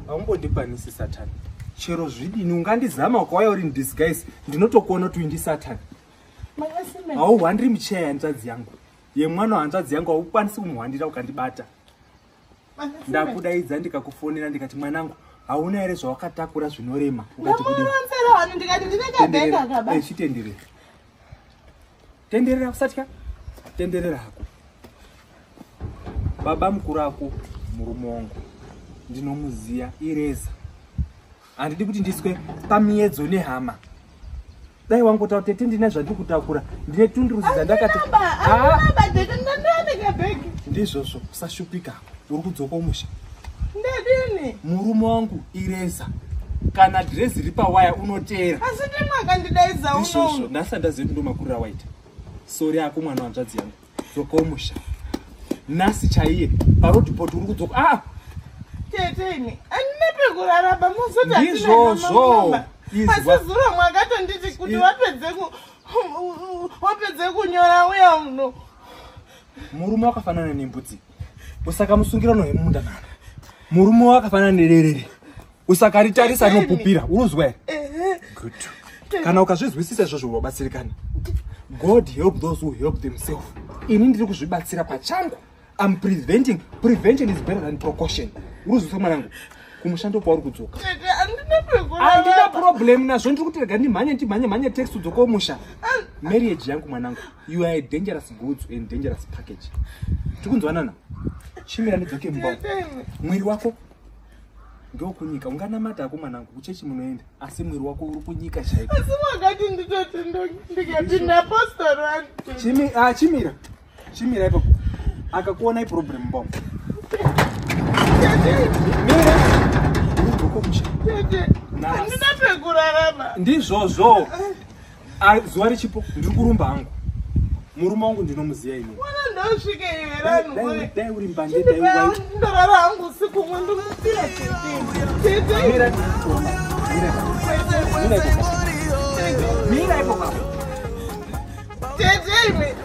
Haungondikwanisi Satani. Chero zvidini ungandizama kwauya uri in disguise, ndinotokuona kuti ndi Satani. Hauhwandiri micheya yanzvadzi yangu. Yemwana wanzvadzi yangu haukwanisi kumuhwandira ukandibata. Ndakudaidza ndikakufonera ndikati mwanangu, hauna ere zvawakatakura zvinorema? Ukati chitenderera. Tenderera usatya. Tenderera hako. Baba mukuru wako murume wangu. Ndinomuziya ireza. Handidi kuti ndiswe pamiedzo nehama. Dai wangotaura kuti ndine zvandikutakura, ndine tunduruzi dzandakati. Ndizvozvo, usashupika. Uri kudzoka umusha. Ndadini? Murume wangu ireza. Kana dhirezi riri pawaya unoteera. Asi ndimwakandidaidza unono. Ndizvozvo, nhasi handazivi kuti ndomakurira waita. Sori yako mwana wanzvadzi yangu. Dzoka umusha. Nhasi chaiye, parodhipoti uri kudzoka. Teteni, andina pekuraraba muzoti ndizvozvo. Asi zuro mwakatonditi kuti wapedze kunyora uya uno. Murume wakafanana nembudzi. Usakamusungira nohemunda nana. Murume wakafanana nererere. Usakaritarisa nopupira. Uruzwa here? Good. Kana ukazvizwisisa izvozvo wabatsirikana. God help those who help themselves. Ini ndiri kuzvibatsira pachangu. I'm preventing. Prevention is better than precaution. Uruzwa mwanangu. Kumushando kwauri kudzoka. Andina problem nazvo ndiri kuti rega ndimhanye text udzoka umusha. Marriage yangu mwanangu. You are a dangerous goods and dangerous package. Tikunzwanana? Chimira ndidzoke mumba. Mwiri wako ngewokunyika. Unganamata hako mwanangu kuchechi munoenda. Asi mwiri wako uri kunyika chaiko. Asi mwakati nditoti ndikapinda pastor wangu. Chimira ipapo. Akakuona iproblem mumba. Handina pekurarama. Ndizvozvo. Zuva richipo ndiri kurumba hangu. Murume wangu ndinomuziya ini. Mwana ndosvike iwe ranhu. Dai uri mbande dai waita. Ndorara hangu usiku umwe ndimupira Tete. Mira ipo. Tete ime.